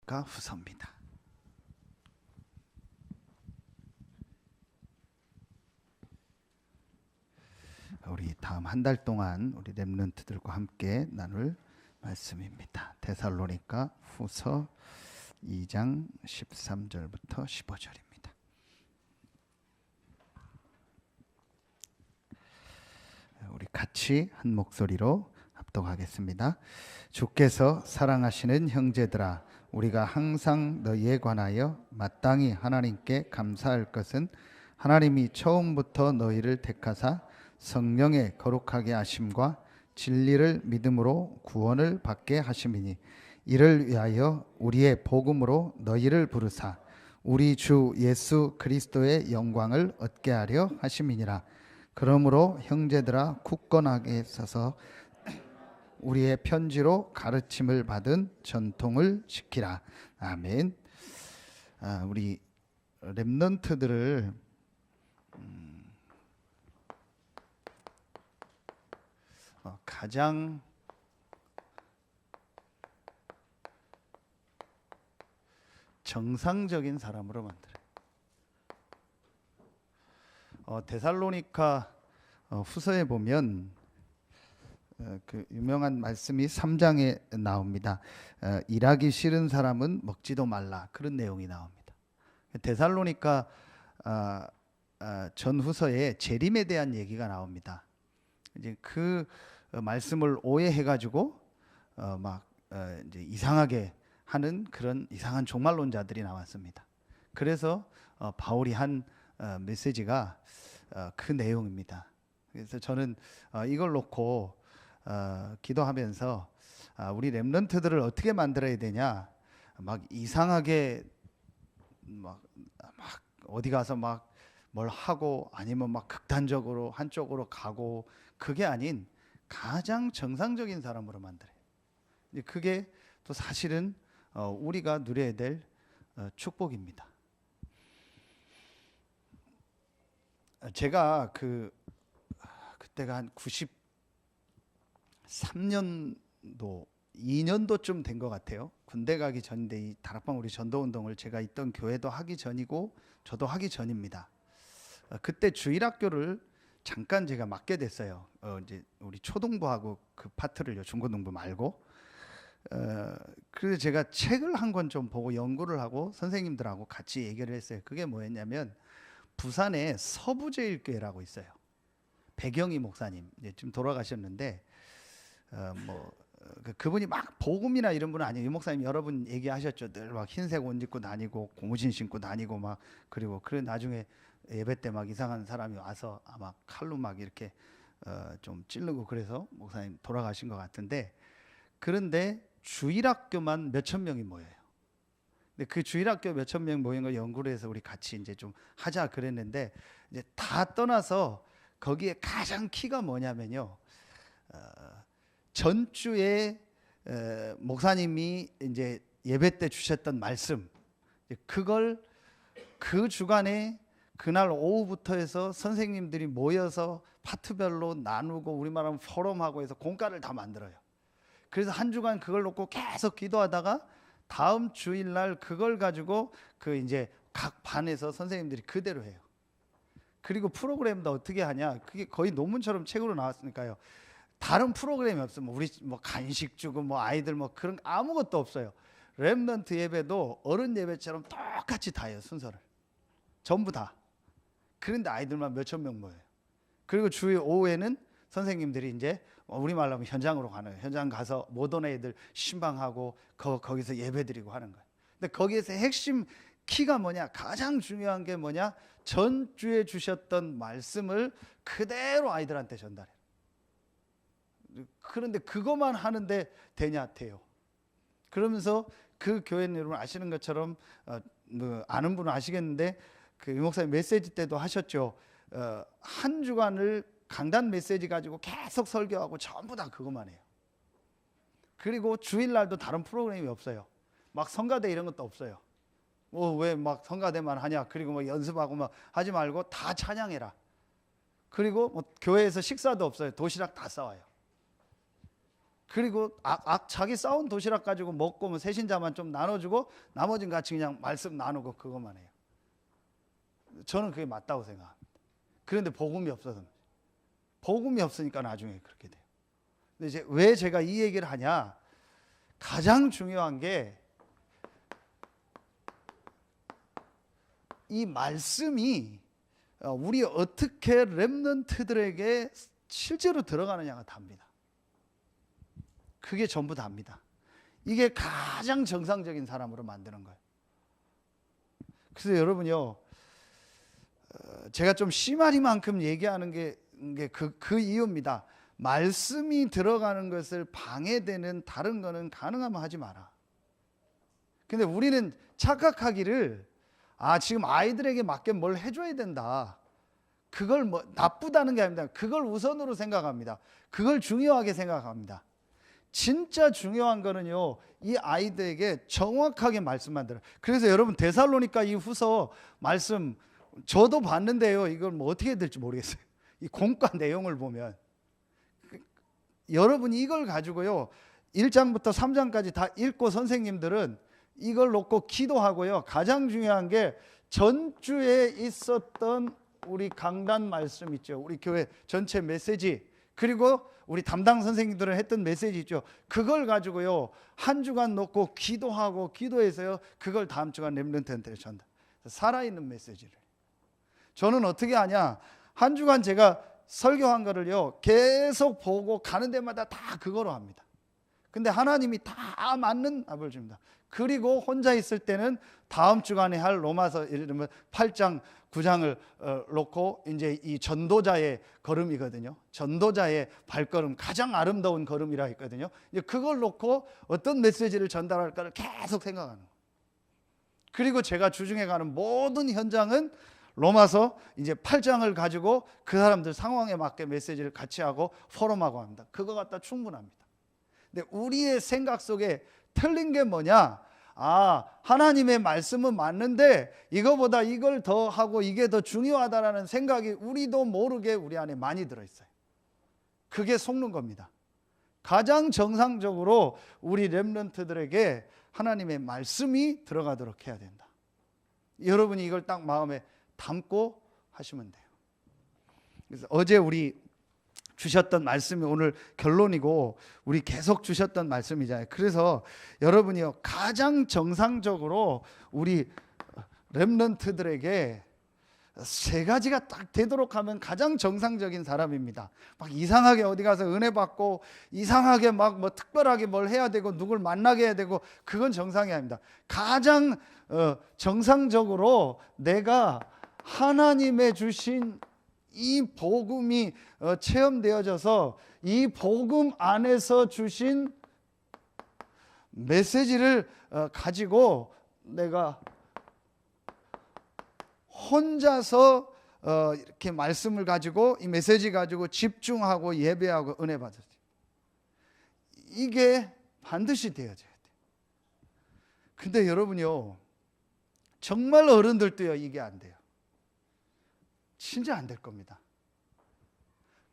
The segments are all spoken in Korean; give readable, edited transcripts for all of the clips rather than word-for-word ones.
데살로니가 후서입니다. 우리 다음 한 달 동안 우리 렘넌트들과 함께 나눌 말씀입니다. 데살로니가 후서 2장 13절부터 15절입니다. 우리 같이 한 목소리로 합독하겠습니다. 주께서 사랑하시는 형제들아, 우리가 항상 너희에 관하여 마땅히 하나님께 감사할 것은 하나님이 처음부터 너희를 택하사 성령에 거룩하게 하심과 진리를 믿음으로 구원을 받게 하심이니, 이를 위하여 우리의 복음으로 너희를 부르사 우리 주 예수 그리스도의 영광을 얻게 하려 하심이니라. 그러므로 형제들아, 굳건하게 서서 우리의 편지로 가르침을 받은 전통을 지키라. 아멘. 우리 렘넌트들을 가장 정상적인 사람으로 만들어요. 데살로니가 후서에 보면 그 유명한 말씀이 3장에 나옵니다. 일하기 싫은 사람은 먹지도 말라, 그런 내용이 나옵니다. 데살로니가 전 후서에 재림에 대한 얘기가 나옵니다. 이제 그 말씀을 오해해가지고 이제 이상하게 하는 그런 이상한 종말론자들이 나왔습니다. 그래서 바울이 한 메시지가 그 내용입니다. 그래서 저는 이걸 놓고 기도하면서 우리 렘넌트들을 어떻게 만들어야 되냐, 막 이상하게 막 어디 가서 막 뭘 하고 아니면 막 극단적으로 한쪽으로 가고, 그게 아닌 가장 정상적인 사람으로 만들어요. 그게 또 사실은 우리가 누려야 될 축복입니다. 제가 그때가 한 93년도 2년도쯤 된 것 같아요. 군대 가기 전인데, 이 다락방 우리 전도운동을 제가 있던 교회도 하기 전이고 저도 하기 전입니다. 그때 주일학교를 잠깐 제가 맡게 됐어요. 이제 우리 초등부하고 그 파트를요, 중고등부 말고. 그래서 제가 책을 한 권 좀 보고 연구를 하고 선생님들하고 같이 얘기를 했어요. 그게 뭐였냐면, 부산에 서부제일교회라고 있어요. 백영희 목사님, 이제 좀 돌아가셨는데, 그분이 막 복음이나 이런 분은 아니에요. 이 목사님 여러분 얘기하셨죠. 늘 막 흰색 옷 입고 다니고 고무신 신고 다니고 막, 그리고 나중에 예배 때 막 이상한 사람이 와서 아마 칼로 막 이렇게 좀 찌르고, 그래서 목사님 돌아가신 것 같은데, 그런데 주일학교만 몇천 명이 모여요. 근데 그 주일학교 몇천 명 모인 걸 연구를 해서 우리 같이 이제 좀 하자 그랬는데, 이제 다 떠나서 거기에 가장 키가 뭐냐면요, 전주에 목사님이 이제 예배 때 주셨던 말씀, 그걸 그 주간에 그날 오후부터 해서 선생님들이 모여서 파트별로 나누고, 우리말하면 포럼하고 해서 공과를 다 만들어요. 그래서 한 주간 그걸 놓고 계속 기도하다가 다음 주일날 그걸 가지고 이제 각 반에서 선생님들이 그대로 해요. 그리고 프로그램도 어떻게 하냐, 그게 거의 논문처럼 책으로 나왔으니까요. 다른 프로그램이 없어요. 우리 뭐 간식 주고 뭐 아이들 뭐 그런 아무것도 없어요. 렘넌트 예배도 어른 예배처럼 똑같이 다 해요. 순서를 전부 다. 그런데 아이들만 몇천 명 모여요. 그리고 주일 오후에는 선생님들이 이제 우리말로 하면 현장으로 가는 거예요. 현장 가서 못 오는 애들 신방하고 거기서 예배드리고 하는 거예요. 근데 거기에서 핵심 키가 뭐냐, 가장 중요한 게 뭐냐, 전주에 주셨던 말씀을 그대로 아이들한테 전달해요. 그런데 그것만 하는데 되냐, 돼요. 그러면서 그 교회는 여러분 아시는 것처럼 아는 분은 아시겠는데, 그 유 목사님 메시지 때도 하셨죠. 한 주간을 강단 메시지 가지고 계속 설교하고 전부 다 그것만 해요. 그리고 주일날도 다른 프로그램이 없어요. 막 성가대 이런 것도 없어요. 왜 막 성가대만 하냐, 그리고 뭐 연습하고 막 하지 말고 다 찬양해라. 그리고 뭐 교회에서 식사도 없어요. 도시락 다 싸와요. 그리고 자기 싸운 도시락 가지고 먹고 뭐 새신자만 좀 나눠주고 나머지는 같이 그냥 말씀 나누고 그것만 해요. 저는 그게 맞다고 생각합니다. 그런데 복음이 없어서, 복음이 없으니까 나중에 그렇게 돼요. 근데 이제 왜 제가 이 얘기를 하냐? 가장 중요한 게 이 말씀이 우리 어떻게 렘넌트들에게 실제로 들어가느냐가 답니다. 그게 전부 답니다. 이게 가장 정상적인 사람으로 만드는 거예요. 그래서 여러분요, 제가 좀 심하리만큼 얘기하는 게 그 이유입니다. 말씀이 들어가는 것을 방해되는 다른 거는 가능하면 하지 마라. 근데 우리는 착각하기를 지금 아이들에게 맞게 뭘 해줘야 된다. 그걸 뭐 나쁘다는 게 아닙니다. 그걸 우선으로 생각합니다. 그걸 중요하게 생각합니다. 진짜 중요한 거는요, 이 아이들에게 정확하게 말씀만 들어요. 그래서 여러분 데살로니가 이 후서 말씀 저도 봤는데요, 이걸 뭐 어떻게 될지 모르겠어요. 이 공과 내용을 보면 여러분이 이걸 가지고요 1장부터 3장까지 다 읽고 선생님들은 이걸 놓고 기도하고요, 가장 중요한 게 전주에 있었던 우리 강단 말씀 있죠, 우리 교회 전체 메시지, 그리고 우리 담당 선생님들은 했던 메시지 있죠, 그걸 가지고요 한 주간 놓고 기도하고 기도해서요 그걸 다음 주간 렘넌트한테 전달, 살아있는 메시지를. 저는 어떻게 하냐, 한 주간 제가 설교한 거를요 계속 보고 가는 데마다 다 그거로 합니다. 근데 하나님이 다 맞는 답을 줍니다. 그리고 혼자 있을 때는 다음 주간에 할 로마서 예를 들면 8장 9장을 놓고 이제 이 전도자의 걸음이거든요. 전도자의 발걸음, 가장 아름다운 걸음이라 했거든요. 이제 그걸 놓고 어떤 메시지를 전달할까를 계속 생각하는 거예요. 그리고 제가 주중에 가는 모든 현장은 로마서 이제 8장을 가지고 그 사람들 상황에 맞게 메시지를 같이 하고 포럼하고 합니다. 그거 갖다 충분합니다. 근데 우리의 생각 속에 틀린 게 뭐냐? 하나님의 말씀은 맞는데 이거보다 이걸 더 하고 이게 더 중요하다라는 생각이 우리도 모르게 우리 안에 많이 들어있어요. 그게 속는 겁니다. 가장 정상적으로 우리 렘넌트들에게 하나님의 말씀이 들어가도록 해야 된다. 여러분이 이걸 딱 마음에 담고 하시면 돼요. 그래서 어제 우리 주셨던 말씀이 오늘 결론이고 우리 계속 주셨던 말씀이잖아요. 그래서 여러분이요 가장 정상적으로 우리 렘넌트들에게 세 가지가 딱 되도록 하면 가장 정상적인 사람입니다. 막 이상하게 어디 가서 은혜 받고 이상하게 막 뭐 특별하게 뭘 해야 되고 누굴 만나게 해야 되고 그건 정상이 아닙니다. 가장 정상적으로 내가 하나님의 주신 이 복음이 체험되어져서 이 복음 안에서 주신 메시지를 가지고 내가 혼자서 이렇게 말씀을 가지고 이 메시지 가지고 집중하고 예배하고 은혜 받았어요. 이게 반드시 되어져야 돼요. 근데 여러분요 정말 어른들도요 이게 안 돼요. 진짜 안 될 겁니다.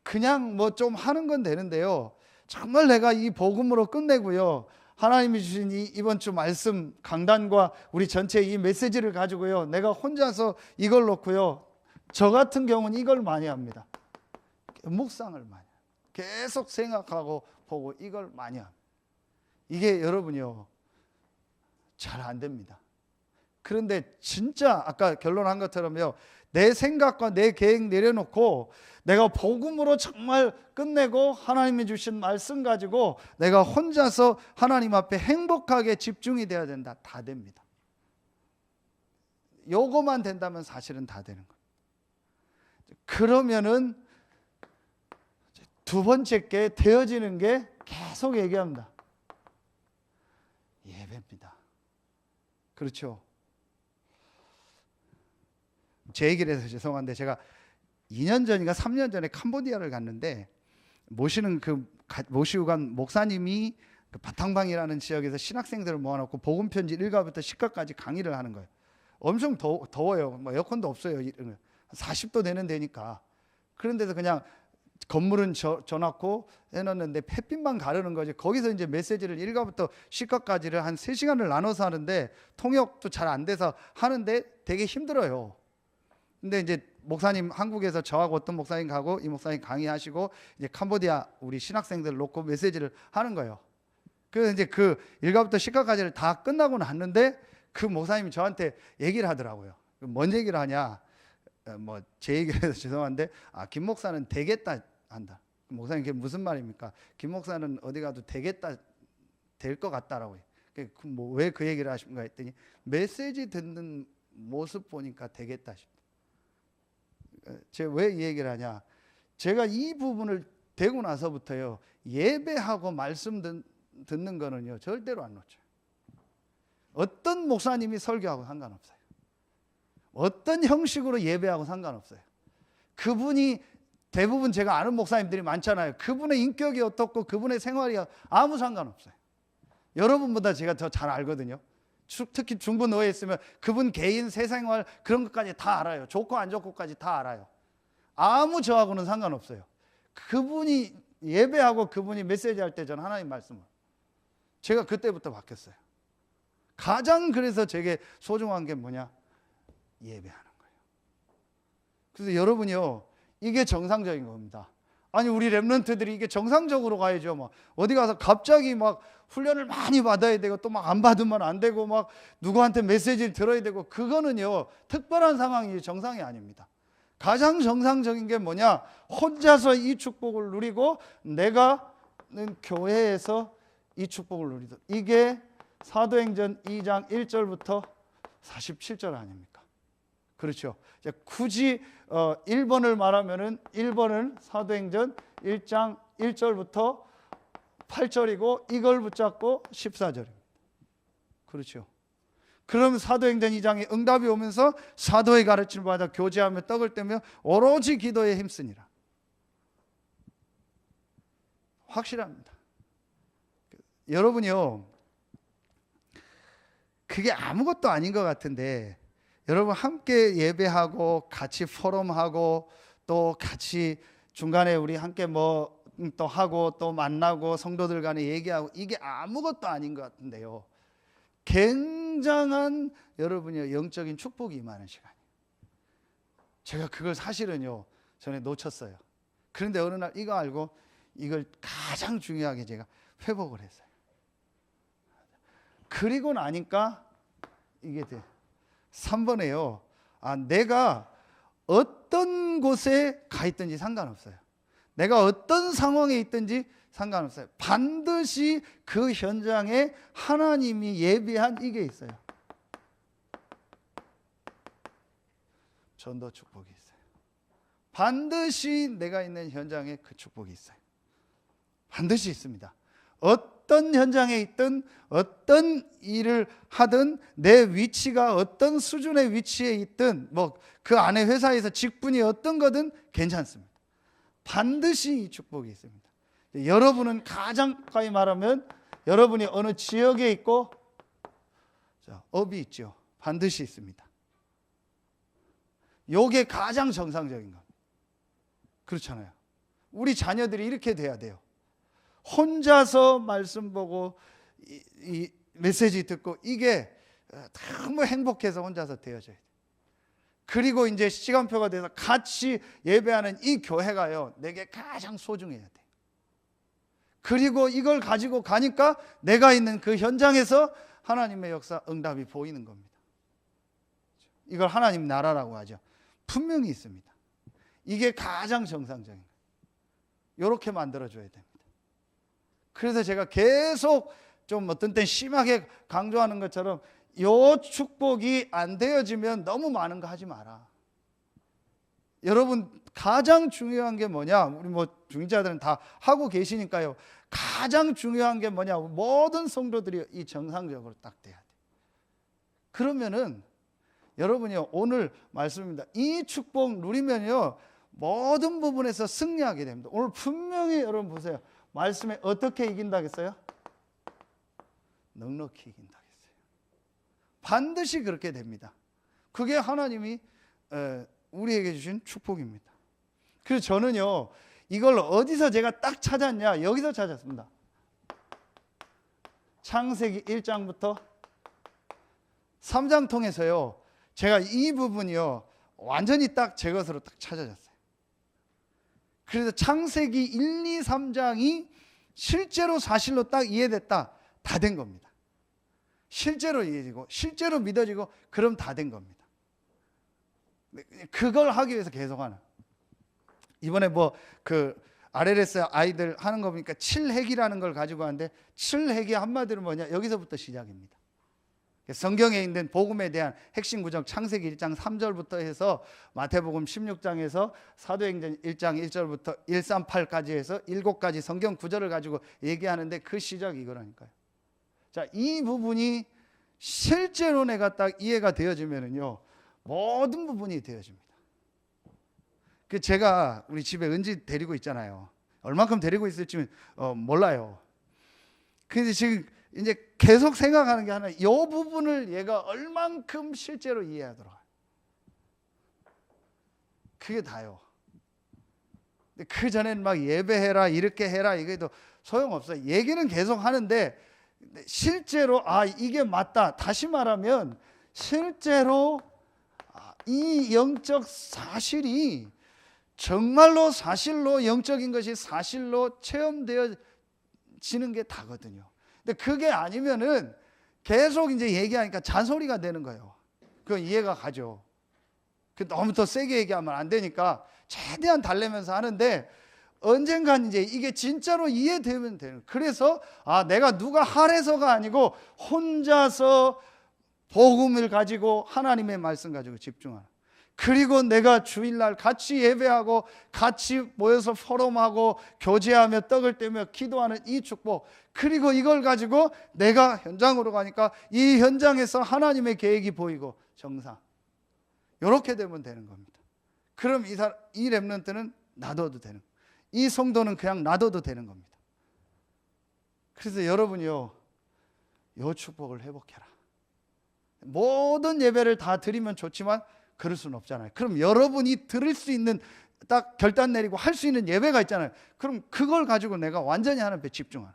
그냥 뭐 좀 하는 건 되는데요, 정말 내가 이 복음으로 끝내고요 하나님이 주신 이번 주 말씀 강단과 우리 전체 이 메시지를 가지고요 내가 혼자서 이걸 놓고요, 저 같은 경우는 이걸 많이 합니다. 묵상을 많이 해요. 계속 생각하고 보고 이걸 많이 합니다. 이게 여러분이요 잘 안 됩니다. 그런데 진짜 아까 결론한 것처럼요 내 생각과 내 계획 내려놓고 내가 복음으로 정말 끝내고 하나님이 주신 말씀 가지고 내가 혼자서 하나님 앞에 행복하게 집중이 돼야 된다. 다 됩니다. 요거만 된다면 사실은 다 되는 거예요. 그러면은 두 번째 게 되어지는 게 계속 얘기합니다. 예배입니다. 그렇죠. 제 얘기를 해서 죄송한데 제가 2년 전인가 3년 전에 캄보디아를 갔는데 모시고 간 목사님이 그 바탕방이라는 지역에서 신학생들을 모아놓고 복음 편지 1가부터 10가까지 강의를 하는 거예요. 엄청 더워요. 뭐 에어컨도 없어요. 40도 되는 데니까. 그런 데서 그냥 건물은 줘놓고 해놨는데 햇빛만 가르는 거지. 거기서 이제 메시지를 1과부터 10과까지를 한 3시간을 나눠서 하는데 통역도 잘 안 돼서 하는데 되게 힘들어요. 근데 이제 목사님 한국에서 저하고 어떤 목사님 가고 이 목사님 강의하시고 이제 캄보디아 우리 신학생들 놓고 메시지를 하는 거예요. 그래서 이제 그 1과부터 10과까지를 다 끝나고 났는데 그 목사님이 저한테 얘기를 하더라고요. 뭔 얘기를 하냐? 뭐 제 얘기해서 죄송한데 김 목사는 되겠다 한다. 목사님 그게 무슨 말입니까? 김 목사는 어디 가도 되겠다 될 것 같다라고요. 뭐 왜 그 얘기를 하십니까 했더니 메시지 듣는 모습 보니까 되겠다 싶다. 제가 왜 이 얘기를 하냐? 제가 이 부분을 되고 나서부터요 예배하고 말씀 듣는 거는요 절대로 안 놓쳐요. 어떤 목사님이 설교하고 상관없어요. 어떤 형식으로 예배하고 상관없어요. 그분이 대부분 제가 아는 목사님들이 많잖아요. 그분의 인격이 어떻고 그분의 생활이 아무 상관없어요. 여러분보다 제가 더 잘 알거든요. 특히 중부 노예에 있으면 그분 개인 세생활 그런 것까지 다 알아요. 좋고 안 좋고까지 다 알아요. 아무 저하고는 상관없어요. 그분이 예배하고 그분이 메시지 할 때 저는 하나님 말씀을 제가 그때부터 바뀌었어요. 가장 그래서 제게 소중한 게 뭐냐? 예배하는 거예요. 그래서 여러분이요 이게 정상적인 겁니다. 아니 우리 랩런트들이 이게 정상적으로 가야죠. 막 어디 가서 갑자기 막 훈련을 많이 받아야 되고 또 막 안 받으면 안 되고 막 누구한테 메시지를 들어야 되고 그거는요 특별한 상황이 정상이 아닙니다. 가장 정상적인 게 뭐냐? 혼자서 이 축복을 누리고 내가는 교회에서 이 축복을 누리도록. 이게 사도행전 2장 1절부터 47절 아닙니까? 그렇죠. 이제 굳이 1번을 말하면은 1번은 사도행전 1장 1절부터 8절이고 이걸 붙잡고 14절입니다. 그렇죠. 그럼 사도행전 2장에 응답이 오면서 사도의 가르침을 받아 교제하며 떡을 떼며 오로지 기도에 힘쓰니라. 확실합니다. 여러분이요 그게 아무것도 아닌 것 같은데 여러분 함께 예배하고 같이 포럼하고 또 같이 중간에 우리 함께 뭐 또 하고 또 만나고 성도들 간에 얘기하고 이게 아무것도 아닌 것 같은데요 굉장한 여러분의 영적인 축복이 임하는 시간이에요. 제가 그걸 사실은요 전에 놓쳤어요. 그런데 어느 날 이거 알고 이걸 가장 중요하게 제가 회복을 했어요. 그리고 나니까 이게 돼. 3번에요. 내가 어떤 곳에 가 있든지 상관없어요. 내가 어떤 상황에 있든지 상관없어요. 반드시 그 현장에 하나님이 예비한 이게 있어요. 전도 축복이 있어요. 반드시 내가 있는 현장에 그 축복이 있어요. 반드시 있습니다. 어떤 현장에 있든 어떤 일을 하든 내 위치가 어떤 수준의 위치에 있든 뭐 그 안에 회사에서 직분이 어떤 거든 괜찮습니다. 반드시 이 축복이 있습니다. 여러분은 가장 가까이 말하면 여러분이 어느 지역에 있고 업이 있죠. 반드시 있습니다. 이게 가장 정상적인 겁니다. 그렇잖아요. 우리 자녀들이 이렇게 돼야 돼요. 혼자서 말씀 보고 이 메시지 듣고 이게 너무 행복해서 혼자서 되어져야 돼요. 그리고 이제 시간표가 돼서 같이 예배하는 이 교회가요 내게 가장 소중해야 돼요. 그리고 이걸 가지고 가니까 내가 있는 그 현장에서 하나님의 역사 응답이 보이는 겁니다. 이걸 하나님 나라라고 하죠. 분명히 있습니다. 이게 가장 정상적인 거예요. 이렇게 만들어줘야 됩니다. 그래서 제가 계속 좀 어떤 땐 심하게 강조하는 것처럼 요 축복이 안 되어지면 너무 많은 거 하지 마라. 여러분 가장 중요한 게 뭐냐? 우리 뭐 중직자들은 다 하고 계시니까요. 가장 중요한 게 뭐냐? 모든 성도들이 이 정상적으로 딱 돼야 돼. 그러면은 여러분이요 오늘 말씀입니다. 이 축복 누리면요 모든 부분에서 승리하게 됩니다. 오늘 분명히 여러분 보세요. 말씀에 어떻게 이긴다겠어요? 넉넉히 이긴다겠어요. 반드시 그렇게 됩니다. 그게 하나님이 우리에게 주신 축복입니다. 그래서 저는요 이걸 어디서 제가 딱 찾았냐? 여기서 찾았습니다. 창세기 1장부터 3장 통해서요, 제가 이 부분이요 완전히 딱 제 것으로 딱 찾아졌어요. 그래서 창세기 1, 2, 3장이 실제로 사실로 딱 이해됐다, 다 된 겁니다. 실제로 이해지고 실제로 믿어지고 그럼 다 된 겁니다. 그걸 하기 위해서 계속하는, 이번에 뭐 그 RLS 아이들 하는 거 보니까 7핵이라는 걸 가지고 하는데, 7핵이 한마디로 뭐냐, 여기서부터 시작입니다. 성경에 있는 복음에 대한 핵심 구정, 창세기 1장 3절부터 해서 마태복음 16장에서 사도행전 1장 1절부터 138까지 해서 7가지 성경 구절을 가지고 얘기하는데, 그 시작이 이거라니까요. 자, 이 부분이 실제로 내가 딱 이해가 되어지면은요, 모든 부분이 되어집니다. 그 제가 우리 집에 은지 데리고 있잖아요. 얼만큼 데리고 있을지 몰라요. 근데 지금 이제 계속 생각하는 게 하나, 이 부분을 얘가 얼만큼 실제로 이해하도록, 그게 다요. 근데 그 전에는 막 예배해라, 이렇게 해라, 이게도 소용없어요. 얘기는 계속 하는데 실제로 이게 맞다. 다시 말하면 실제로 이 영적 사실이 정말로 사실로, 영적인 것이 사실로 체험되어지는 게 다거든요. 근데 그게 아니면은 계속 이제 얘기하니까 잔소리가 되는 거예요. 그건 이해가 가죠. 너무 더 세게 얘기하면 안 되니까 최대한 달래면서 하는데, 언젠간 이제 이게 진짜로 이해되면 되는. 그래서 내가 누가 하래서가 아니고 혼자서 복음을 가지고 하나님의 말씀 가지고 집중하는. 그리고 내가 주일날 같이 예배하고 같이 모여서 포럼하고 교제하며 떡을 떼며 기도하는 이 축복, 그리고 이걸 가지고 내가 현장으로 가니까 이 현장에서 하나님의 계획이 보이고 정상, 이렇게 되면 되는 겁니다. 그럼 이 렘넌트는 놔둬도 되는, 이 성도는 그냥 놔둬도 되는 겁니다. 그래서 여러분이요, 이 축복을 회복해라. 모든 예배를 다 드리면 좋지만 그럴 수는 없잖아요. 그럼 여러분이 들을 수 있는, 딱 결단 내리고 할 수 있는 예배가 있잖아요. 그럼 그걸 가지고 내가 완전히 하나님께 집중하는,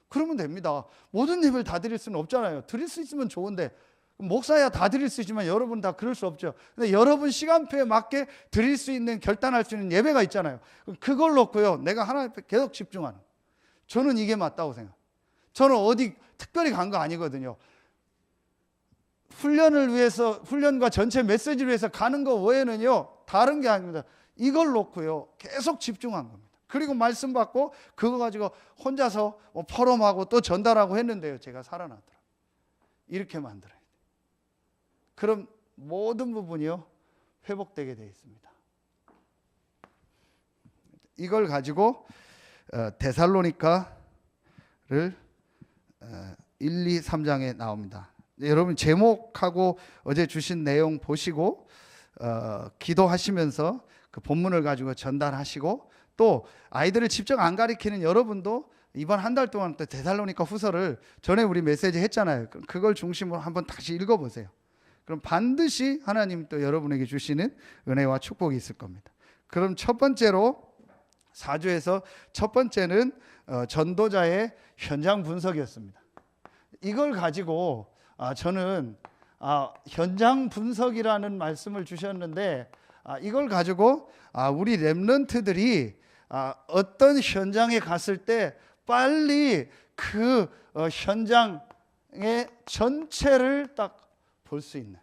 그러면 됩니다. 모든 예배를 다 드릴 수는 없잖아요. 드릴 수 있으면 좋은데, 목사야 다 드릴 수 있지만 여러분 다 그럴 수 없죠. 근데 여러분 시간표에 맞게 드릴 수 있는, 결단할 수 있는 예배가 있잖아요. 그걸 놓고요, 내가 하나님께 계속 집중하는, 저는 이게 맞다고 생각해요. 저는 어디 특별히 간 거 아니거든요. 훈련을 위해서, 훈련과 전체 메시지를 위해서 가는 거 외에는요 다른 게 아닙니다. 이걸 놓고요 계속 집중한 겁니다. 그리고 말씀 받고 그거 가지고 혼자서 포럼하고 또 전달하고 했는데요, 제가 살아나더라고요. 이렇게 만들어야 돼요. 그럼 모든 부분이요 회복되게 되어 있습니다. 이걸 가지고 데살로니가를 1, 2, 3장에 나옵니다. 여러분 제목하고 어제 주신 내용 보시고 기도하시면서 그 본문을 가지고 전달하시고, 또 아이들을 직접 안 가르치는 여러분도 이번 한 달 동안 또 데살로니가 후서를 전에 우리 메시지 했잖아요. 그걸 중심으로 한번 다시 읽어보세요. 그럼 반드시 하나님 또 여러분에게 주시는 은혜와 축복이 있을 겁니다. 그럼 첫 번째로 4주에서 첫 번째는 전도자의 현장 분석이었습니다. 이걸 가지고 저는 현장 분석이라는 말씀을 주셨는데, 이걸 가지고 우리 렘넌트들이 어떤 현장에 갔을 때 빨리 그 현장의 전체를 딱 볼 수 있는,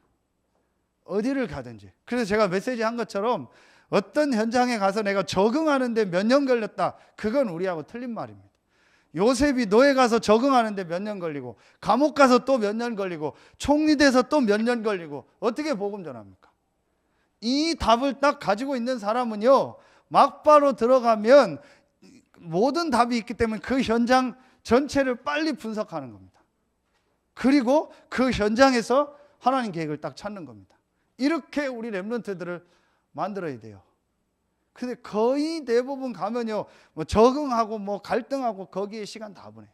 어디를 가든지. 그래서 제가 메시지 한 것처럼 어떤 현장에 가서 내가 적응하는데 몇 년 걸렸다, 그건 우리하고 틀린 말입니다. 요셉이 노예 가서 적응하는데 몇 년 걸리고, 감옥 가서 또 몇 년 걸리고, 총리돼서 또 몇 년 걸리고, 어떻게 복음 전합니까? 이 답을 딱 가지고 있는 사람은요 막바로 들어가면 모든 답이 있기 때문에 그 현장 전체를 빨리 분석하는 겁니다. 그리고 그 현장에서 하나님 계획을 딱 찾는 겁니다. 이렇게 우리 렘넌트들을 만들어야 돼요. 근데 거의 대부분 가면요 뭐 적응하고 뭐 갈등하고 거기에 시간 다 보내요.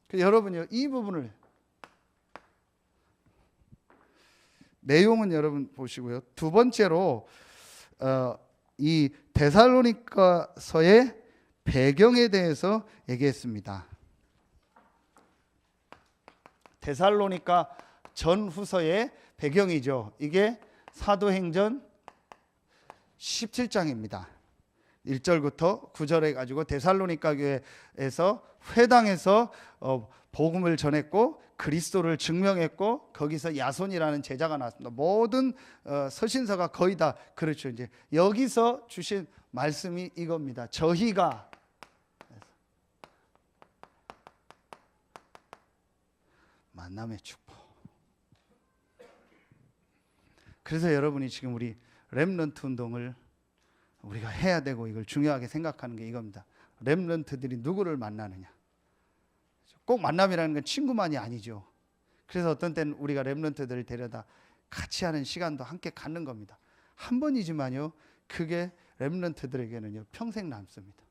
그래서 여러분요 이 부분을, 내용은 여러분 보시고요. 두 번째로 이 데살로니가서의 배경에 대해서 얘기했습니다. 데살로니가 전후서의 배경이죠. 이게 사도행전 17장입니다. 1절부터 9절에 가지고 데살로니가 교회에서 회당에서 복음을 전했고 그리스도를 증명했고 거기서 야손이라는 제자가 나왔습니다. 모든 서신서가 거의 다 그렇죠. 이제 여기서 주신 말씀이 이겁니다. 저희가 만남의 축복. 그래서 여러분이 지금 우리 렘넌트 운동을 우리가 해야 되고 이걸 중요하게 생각하는 게 이겁니다. 렘넌트들이 누구를 만나느냐. 꼭 만남이라는 건 친구만이 아니죠. 그래서 어떤 때는 우리가 렘넌트들을 데려다 같이 하는 시간도 함께 갖는 겁니다. 한 번이지만요, 그게 렘넌트들에게는요 평생 남습니다.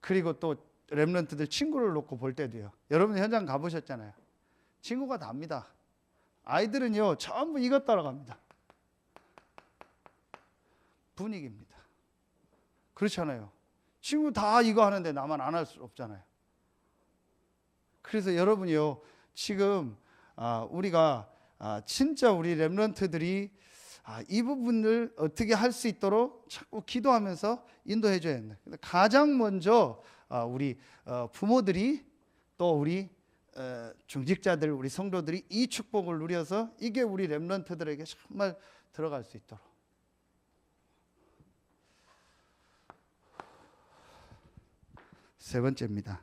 그리고 또 렘넌트들 친구를 놓고 볼 때도요, 여러분 현장 가보셨잖아요. 친구가 답니다. 아이들은요 전부 이것 따라갑니다. 분위기입니다. 그렇잖아요. 친구 다 이거 하는데 나만 안 할 수 없잖아요. 그래서 여러분이요 지금 우리가 진짜 우리 렘넌트들이 이 부분을 어떻게 할 수 있도록 자꾸 기도하면서 인도해 줘야 된다. 가장 먼저 우리 부모들이 또 우리 중직자들, 우리 성도들이 이 축복을 누려서 이게 우리 렘넌트들에게 정말 들어갈 수 있도록. 세 번째입니다.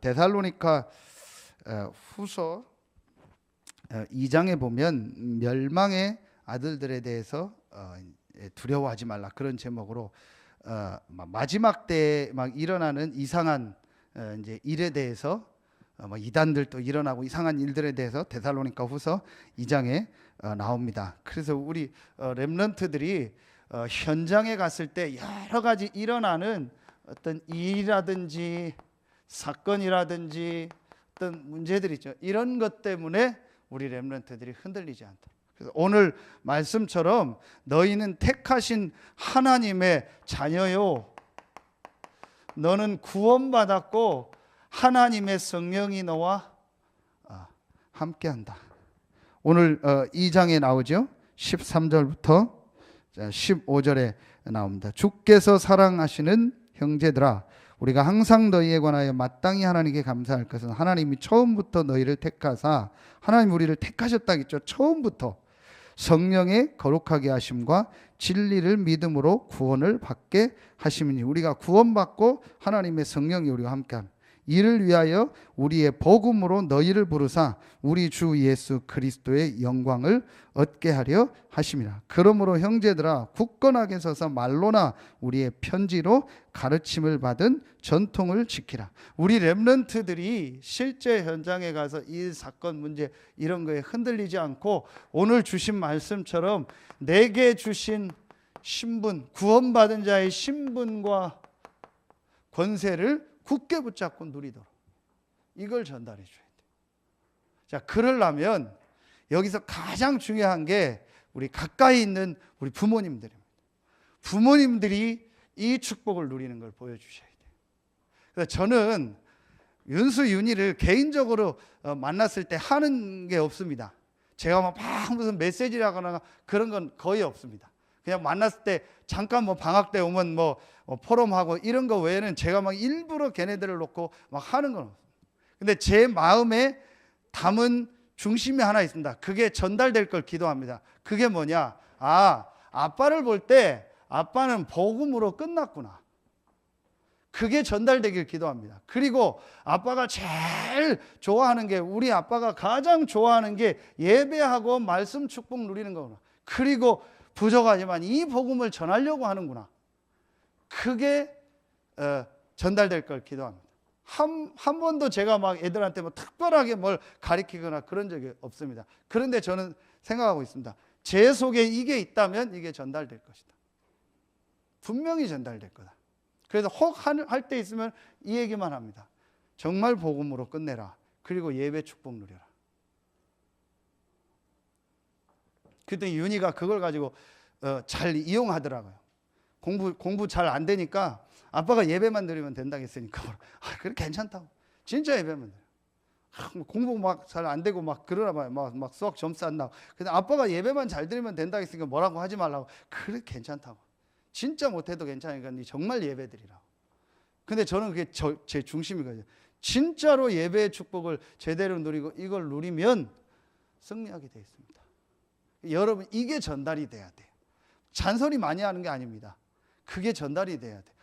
데살로니가 후서 2장에 보면 멸망의 아들들에 대해서 두려워하지 말라, 그런 제목으로 마지막 때 막 일어나는 이상한 이제 일에 대해서 이단들도 일어나고 이상한 일들에 대해서 데살로니가 후서 2장에 나옵니다. 그래서 우리 렘넌트들이 현장에 갔을 때 여러 가지 일어나는 어떤 일이라든지 사건이라든지 어떤 문제들이 있죠. 이런 것 때문에 우리 렘넌트들이 흔들리지 않다. 그래서 오늘 말씀처럼 너희는 택하신 하나님의 자녀요, 너는 구원받았고 하나님의 성령이 너와 함께한다. 오늘 2장에 나오죠. 13절부터 15절에 나옵니다. 주께서 사랑하시는 형제들아, 우리가 항상 너희에 관하여 마땅히 하나님께 감사할 것은 하나님이 처음부터 너희를 택하사, 하나님 우리를 택하셨다겠죠. 처음부터 성령의 거룩하게 하심과 진리를 믿음으로 구원을 받게 하심이니, 우리가 구원받고 하나님의 성령이 우리와 함께함. 이를 위하여 우리의 복음으로 너희를 부르사 우리 주 예수 그리스도의 영광을 얻게 하려 하심이라. 그러므로 형제들아, 굳건하게 서서 말로나 우리의 편지로 가르침을 받은 전통을 지키라. 우리 렘넌트들이 실제 현장에 가서 이 사건 문제 이런 거에 흔들리지 않고 오늘 주신 말씀처럼 내게 주신 신분, 구원받은 자의 신분과 권세를 굳게 붙잡고 누리도록, 이걸 전달해 줘야 돼요. 자, 그러려면 여기서 가장 중요한 게 우리 가까이 있는 우리 부모님들입니다. 부모님들이 이 축복을 누리는 걸 보여주셔야 돼요. 그래서 저는 윤수, 윤희를 개인적으로 만났을 때 하는 게 없습니다. 제가 막 무슨 메시지를 하거나 그런 건 거의 없습니다. 그냥 만났을 때 잠깐 방학 때 오면 포럼하고 이런 거 외에는 제가 막 일부러 걔네들을 놓고 막 하는 건 없습니다. 근데 제 마음에 담은 중심이 하나 있습니다. 그게 전달될 걸 기도합니다. 그게 뭐냐? 아빠를 볼 때 아빠는 복음으로 끝났구나. 그게 전달되길 기도합니다. 그리고 아빠가 제일 좋아하는 게, 우리 아빠가 가장 좋아하는 게 예배하고 말씀 축복 누리는 거구나. 그리고 부족하지만 이 복음을 전하려고 하는구나. 그게 전달될 걸 기도합니다. 한 번도 제가 막 애들한테 특별하게 뭘 가르치거나 그런 적이 없습니다. 그런데 저는 생각하고 있습니다. 제 속에 이게 있다면 이게 전달될 것이다. 분명히 전달될 거다. 그래서 혹 할 때 있으면 이 얘기만 합니다. 정말 복음으로 끝내라. 그리고 예배 축복 누려라. 그랬더니 윤희가 그걸 가지고 잘 이용하더라고요. 공부 잘 안 되니까 아빠가 예배만 드리면 된다고 했으니까 그래 괜찮다고. 진짜 예배만 드려. 공부 막 잘 안 되고 막 그러나 봐요. 막 수학 점수 안 나고. 근데 아빠가 예배만 잘 드리면 된다고 했으니까 뭐라고 하지 말라고. 그래 괜찮다고. 진짜 못해도 괜찮으니까 네 정말 예배 드리라고. 근데 저는 그게 제 중심이거든요. 진짜로 예배의 축복을 제대로 누리고 이걸 누리면 승리하게 되어 있습니다. 여러분 이게 전달이 돼야 돼요. 잔소리 많이 하는 게 아닙니다. 그게 전달이 돼야 돼요.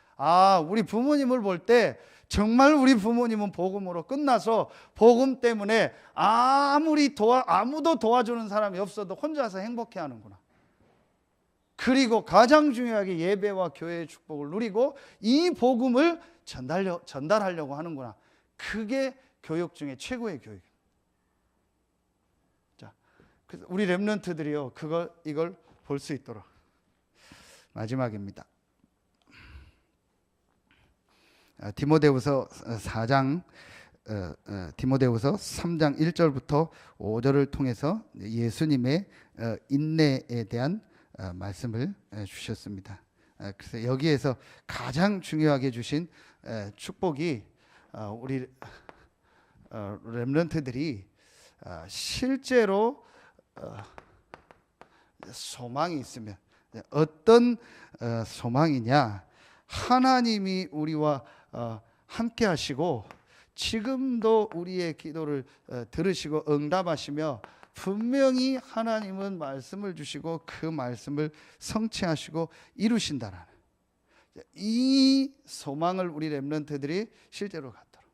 우리 부모님을 볼 때 정말 우리 부모님은 복음으로 끝나서 복음 때문에 아무도 도와주는 사람이 없어도 혼자서 행복해하는구나. 그리고 가장 중요하게 예배와 교회의 축복을 누리고 이 복음을 전달하려고 하는구나. 그게 교육 중에 최고의 교육입니다. 자, 그래서 우리 렘넌트들이요 이걸 볼 수 있도록 마지막입니다. 디모데후서 4장 디모데후서 3장 1절부터 5절을 통해서 예수님의 인내에 대한 말씀을 주셨습니다. 그래서 여기에서 가장 중요하게 주신 축복이 우리 렘넌트들이 실제로 소망이 있으면 어떤 소망이냐? 하나님이 우리와 함께 하시고 지금도 우리의 기도를 들으시고 응답하시며 분명히 하나님은 말씀을 주시고 그 말씀을 성취하시고 이루신다라는 이 소망을 우리 렘넌트들이 실제로 갖도록.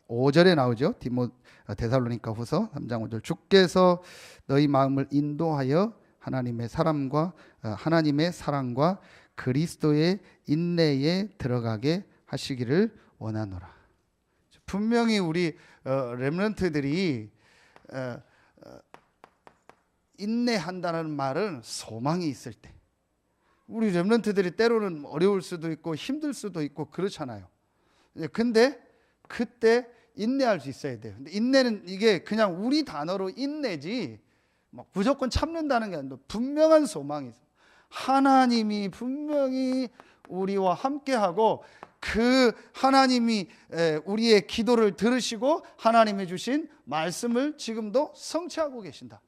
5절에 나오죠. 데살로니가 후서 3장 5절. 주께서 너희 마음을 인도하여 하나님의 사랑과 그리스도의 인내에 들어가게 하시기를 원하노라. 분명히 우리 렘넌트들이 인내한다는 말은 소망이 있을 때, 우리 렘넌트들이 때로는 어려울 수도 있고 힘들 수도 있고 그렇잖아요. 근데 그때 인내할 수 있어야 돼요. 근데 인내는 이게 그냥 우리 단어로 인내지 막 무조건 참는다는 게 아니라 분명한 소망이 있어요. 하나님이 분명히 우리와 함께하고 그 하나님이 우리의 기도를 들으시고 하나님이 주신 말씀을 지금도 성취하고 계신다.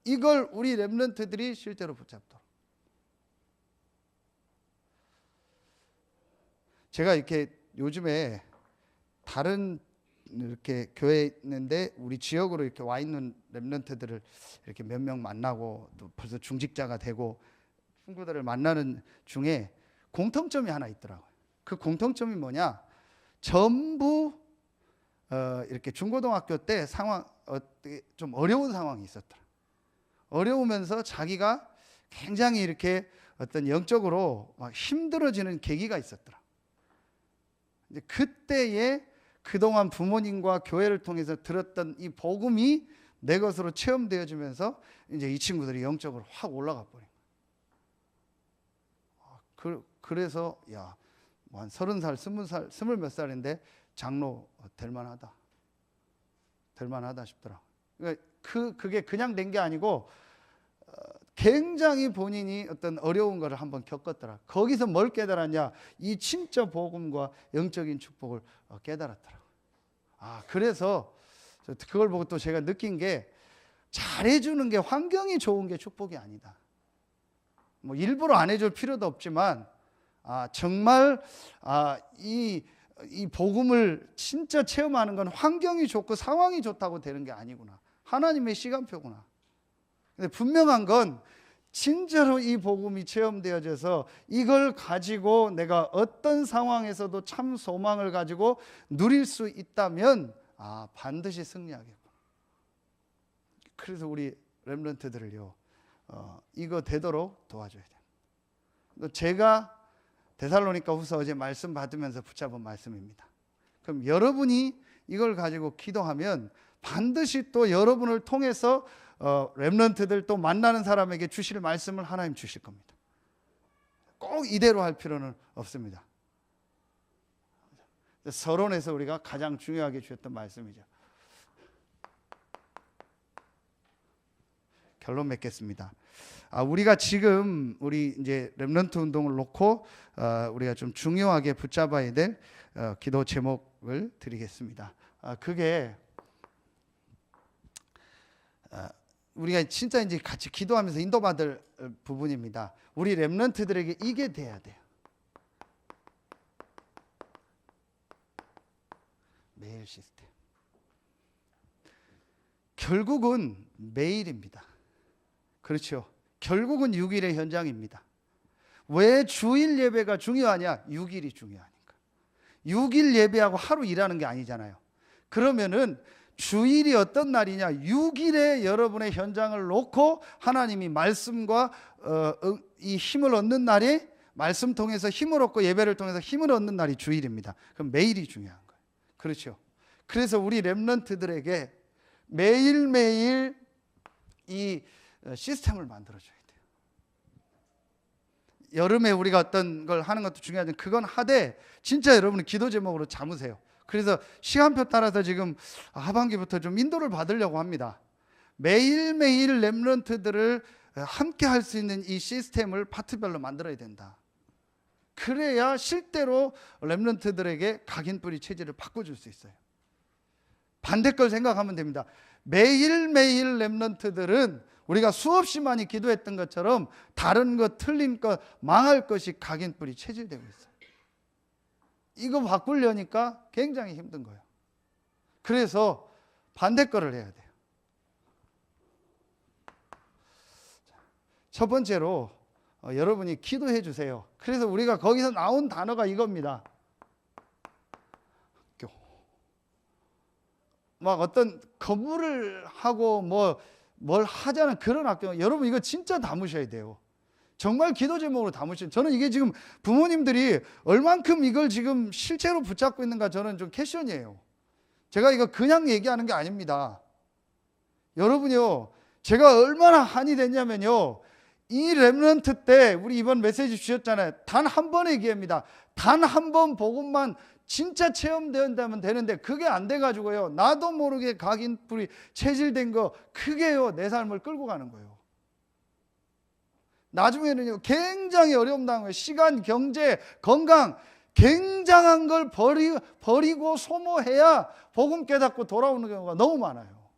이걸 우리 렘넌트들이 실제로 붙잡도록. 제가 이렇게 요즘에 다른 이렇게 교회에 있는데 우리 지역으로 이렇게 와 있는 렘넌트들을 이렇게 몇 명 만나고 또 벌써 중직자가 되고 친구들을 만나는 중에 공통점이 하나 있더라고요. 그 공통점이 뭐냐? 전부 이렇게 중고등학교 때 상황 좀 어려운 상황이 있었더라. 어려우면서 자기가 굉장히 이렇게 어떤 영적으로 막 힘들어지는 계기가 있었더라. 이제 그때에 그동안 부모님과 교회를 통해서 들었던 이 복음이 내 것으로 체험되어지면서 이제 이 친구들이 영적으로 확 올라가 버린 거예요. 그래서 뭐 한 30살, 20살, 20몇 살인데 장로 될 만하다 싶더라. 그러니까 그게 그냥 된 게 아니고 굉장히 본인이 어떤 어려운 것을 한번 겪었더라. 거기서 뭘 깨달았냐? 이 진짜 복음과 영적인 축복을 깨달았더라. 그래서 그걸 보고 또 제가 느낀 게 잘해주는 게 환경이 좋은 게 축복이 아니다. 뭐 일부러 안 해줄 필요도 없지만 정말 이 복음을 진짜 체험하는 건 환경이 좋고 상황이 좋다고 되는 게 아니구나. 하나님의 시간표구나. 근데 분명한 건 진짜로 이 복음이 체험되어져서 이걸 가지고 내가 어떤 상황에서도 참 소망을 가지고 누릴 수 있다면 반드시 승리하겠구나. 그래서 우리 렘넌트들을요 이거 되도록 도와줘야 돼요. 제가 데살로니가 후서 어제 말씀 받으면서 붙잡은 말씀입니다. 그럼 여러분이 이걸 가지고 기도하면 반드시 또 여러분을 통해서 렘넌트들 또 만나는 사람에게 주실 말씀을 하나님 주실 겁니다. 꼭 이대로 할 필요는 없습니다. 서론에서 우리가 가장 중요하게 주셨던 말씀이죠. 결론 맺겠습니다. 우리가 지금 우리 이제 렘넌트 운동을 놓고 우리가 좀 중요하게 붙잡아야 될 기도 제목을 드리겠습니다. 그게 우리가 진짜 이제 같이 기도하면서 인도받을 부분입니다. 우리 렘넌트들에게 이게 돼야 돼요. 매일 시스템. 결국은 매일입니다. 그렇죠. 결국은 6일의 현장입니다. 왜 주일 예배가 중요하냐? 6일이 중요하니까. 6일 예배하고 하루 일하는 게 아니잖아요. 그러면은 주일이 어떤 날이냐? 6일에 여러분의 현장을 놓고 하나님이 말씀과 이 힘을 얻는 날이, 말씀 통해서 힘을 얻고 예배를 통해서 힘을 얻는 날이 주일입니다. 그럼 매일이 중요한 거예요. 그렇죠. 그래서 우리 렘넌트들에게 매일매일 이 시스템을 만들어줘야 돼요. 여름에 우리가 어떤 걸 하는 것도 중요하지만 그건 하되 진짜 여러분은 기도 제목으로 잡으세요. 그래서 시간표 따라서 지금 하반기부터 좀 인도를 받으려고 합니다. 매일매일 렘넌트들을 함께 할 수 있는 이 시스템을 파트별로 만들어야 된다. 그래야 실제로 렘넌트들에게 각인뿌리 체질을 바꿔줄 수 있어요. 반대 걸 생각하면 됩니다. 매일매일 렘넌트들은 우리가 수없이 많이 기도했던 것처럼 다른 것, 틀린 것, 망할 것이 각인뿌리 체질되고 있어요. 이거 바꾸려니까 굉장히 힘든 거예요. 그래서 반대 거를 해야 돼요. 첫 번째로 여러분이 기도해 주세요. 그래서 우리가 거기서 나온 단어가 이겁니다. 학교. 막 어떤 건물을 하고 뭘 하자는 그런 학교. 여러분 이거 진짜 담으셔야 돼요. 정말 기도 제목으로 담으시는. 저는 이게 지금 부모님들이 얼만큼 이걸 지금 실제로 붙잡고 있는가 저는 좀 퀘션이에요. 제가 이거 그냥 얘기하는 게 아닙니다. 여러분요, 제가 얼마나 한이 됐냐면요, 이 렘넌트 때 우리 이번 메시지 주셨잖아요. 단 한 번의 기회입니다. 단 한 번 복음만 진짜 체험된다면 되는데 그게 안 돼가지고요, 나도 모르게 각인뿌리 체질된 거, 그게요 내 삶을 끌고 가는 거예요. 나중에는요 굉장히 어려움 당한 거예요. 시간, 경제, 건강, 굉장한 걸 버리고 소모해야 복음 깨닫고 돌아오는 경우가 너무 많아요.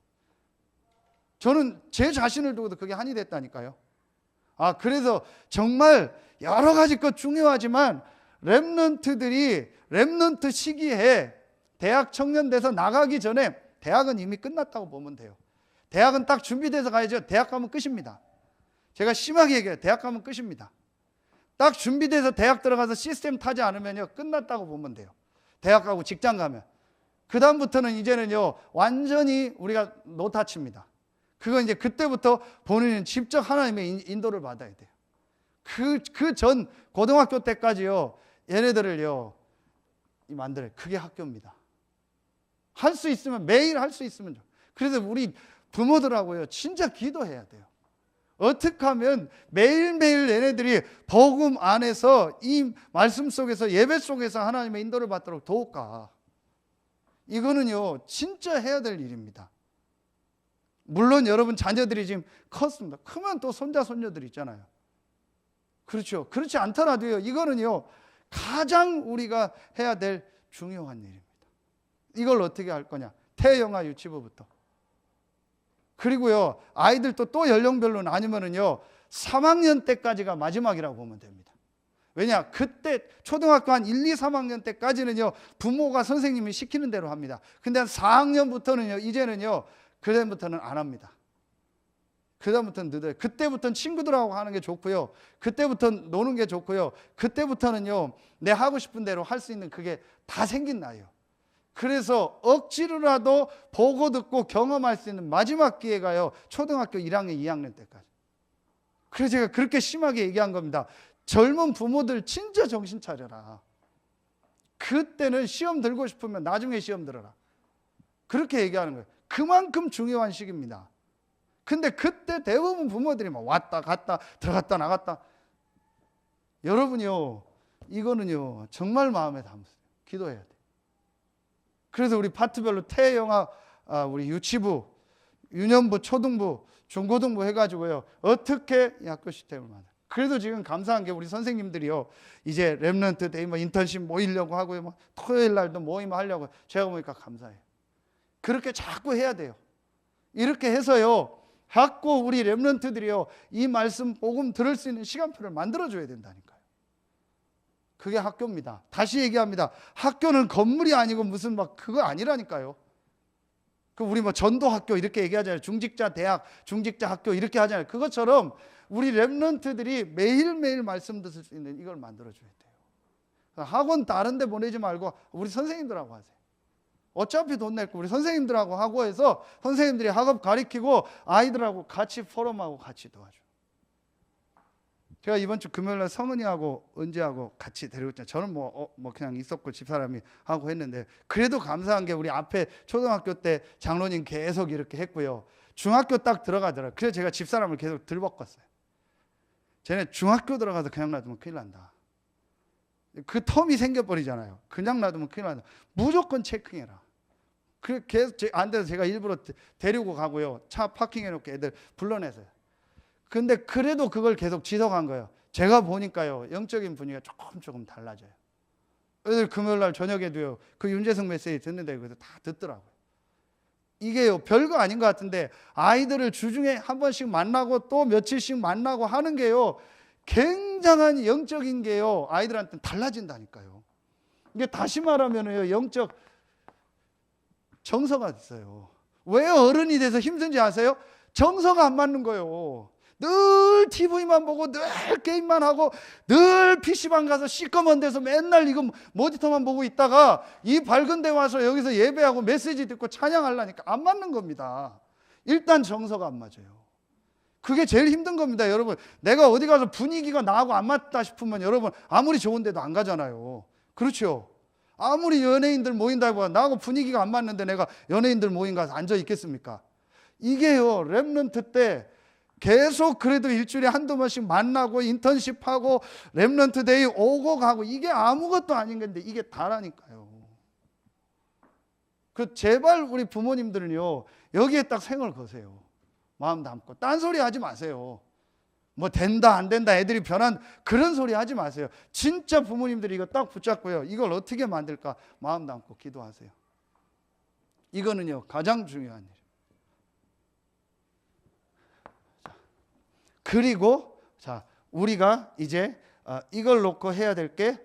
저는 제 자신을 두고도 그게 한이 됐다니까요. 그래서 정말 여러 가지 것 중요하지만 렘넌트들이 렘넌트 시기에 대학 청년 돼서 나가기 전에, 대학은 이미 끝났다고 보면 돼요. 대학은 딱 준비돼서 가야죠. 대학 가면 끝입니다. 제가 심하게 얘기해요. 대학 가면 끝입니다. 딱 준비돼서 대학 들어가서 시스템 타지 않으면요 끝났다고 보면 돼요. 대학 가고 직장 가면. 그 다음부터는 이제는요 완전히 우리가 노타치입니다. 그건 이제 그때부터 본인은 직접 하나님의 인도를 받아야 돼요. 그 전 고등학교 때까지요 얘네들을요 만들어요. 그게 학교입니다. 할 수 있으면 매일 할 수 있으면 좋아요. 그래서 우리 부모들하고요 진짜 기도해야 돼요. 어떻게 하면 매일매일 얘네들이 복음 안에서 이 말씀 속에서 예배 속에서 하나님의 인도를 받도록 도울까. 이거는요 진짜 해야 될 일입니다. 물론 여러분 자녀들이 지금 컸습니다. 크면 또 손자 손녀들 있잖아요. 그렇죠. 그렇지 않더라도요 이거는요 가장 우리가 해야 될 중요한 일입니다. 이걸 어떻게 할 거냐. 태영아 유치부부터. 그리고요 아이들도 또 연령별로 나뉘면은요 3학년 때까지가 마지막이라고 보면 됩니다. 왜냐, 그때 초등학교 한 1, 2, 3학년 때까지는요 부모가 선생님이 시키는 대로 합니다. 근데 한 4학년부터는요 이제는요 그다음부터는 안 합니다. 그다음부터는 늦어요. 그때부터는 친구들하고 하는 게 좋고요, 그때부터는 노는 게 좋고요, 그때부터는요 내 하고 싶은 대로 할 수 있는 그게 다 생긴 나이에요. 그래서 억지로라도 보고 듣고 경험할 수 있는 마지막 기회가요 초등학교 1학년, 2학년 때까지. 그래서 제가 그렇게 심하게 얘기한 겁니다. 젊은 부모들 진짜 정신 차려라. 그때는 시험 들고 싶으면 나중에 시험 들어라. 그렇게 얘기하는 거예요. 그만큼 중요한 시기입니다. 근데 그때 대부분 부모들이 막 왔다 갔다 들어갔다 나갔다. 여러분요 이거는요 정말 마음에 담으세요. 기도해야 돼요. 그래서 우리 파트별로 태영아, 우리 유치부, 유년부, 초등부, 중고등부 해가지고요. 어떻게 이 학교 시스템을 만들. 그래도 지금 감사한 게 우리 선생님들이요. 이제 렘넌트 데이 뭐 인턴십 모이려고 하고요. 뭐 토요일 날도 모임 하려고. 제가 보니까 감사해요. 그렇게 자꾸 해야 돼요. 이렇게 해서요. 자꾸 우리 렘넌트들이요. 이 말씀 복음 들을 수 있는 시간표를 만들어줘야 된다니까요. 그게 학교입니다. 다시 얘기합니다. 학교는 건물이 아니고 무슨 막 그거 아니라니까요. 그 우리 뭐 전도학교 이렇게 얘기하잖아요. 중직자 대학, 중직자 학교 이렇게 하잖아요. 그것처럼 우리 렘넌트들이 매일매일 말씀 듣을 수 있는 이걸 만들어줘야 돼요. 학원 다른 데 보내지 말고 우리 선생님들하고 하세요. 어차피 돈 낼거 우리 선생님들하고 하고 해서 선생님들이 학업 가르치고 아이들하고 같이 포럼하고 같이 도와줘. 제가 이번 주 금요일날 성은이하고 은지하고 같이 데리고 있잖아요. 저는 뭐 그냥 있었고 집사람이 하고 했는데 그래도 감사한 게 우리 앞에 초등학교 때 장로님 계속 이렇게 했고요. 중학교 딱 들어가더라고요. 그래서 제가 집사람을 계속 들볶았어요. 쟤네 중학교 들어가서 그냥 놔두면 큰일 난다. 그 텀이 생겨버리잖아요. 그냥 놔두면 큰일 난다. 무조건 체크해라. 그 계속 안 돼서 제가 일부러 데리고 가고요. 차 파킹해놓고 애들 불러내서요. 근데 그래도 그걸 계속 지속한 거예요. 제가 보니까요. 영적인 분위기가 조금 달라져요. 애들 금요일날 저녁에도요. 그 윤재성 메시지 듣는데 그래서 다 듣더라고요. 이게요. 별거 아닌 것 같은데 아이들을 주중에 한 번씩 만나고 또 며칠씩 만나고 하는 게요. 굉장한 영적인 게요. 아이들한테는 달라진다니까요. 이게 다시 말하면요. 영적 정서가 있어요. 왜 어른이 돼서 힘든지 아세요? 정서가 안 맞는 거예요. 늘 TV만 보고 늘 게임만 하고 늘 PC방 가서 시꺼먼 데서 맨날 이거 모니터만 보고 있다가 이 밝은 데 와서 여기서 예배하고 메시지 듣고 찬양하려니까 안 맞는 겁니다. 일단 정서가 안 맞아요. 그게 제일 힘든 겁니다. 여러분 내가 어디 가서 분위기가 나하고 안 맞다 싶으면 여러분 아무리 좋은 데도 안 가잖아요. 그렇죠? 아무리 연예인들 모인다고 나하고 분위기가 안 맞는데 내가 연예인들 모임 가서 앉아 있겠습니까? 이게요 렘넌트 때 계속 그래도 일주일에 한두 번씩 만나고 인턴십하고 렘넌트 데이 오고 가고 이게 아무것도 아닌 건데 이게 다라니까요. 그 제발 우리 부모님들은요 여기에 딱 생을 거세요. 마음 담고 딴소리 하지 마세요. 뭐 된다 안 된다 애들이 변한 그런 소리 하지 마세요. 진짜 부모님들이 이거 딱 붙잡고요. 이걸 어떻게 만들까 마음 담고 기도하세요. 이거는요 가장 중요한 일. 그리고 자 우리가 이제 이걸 놓고 해야 될 게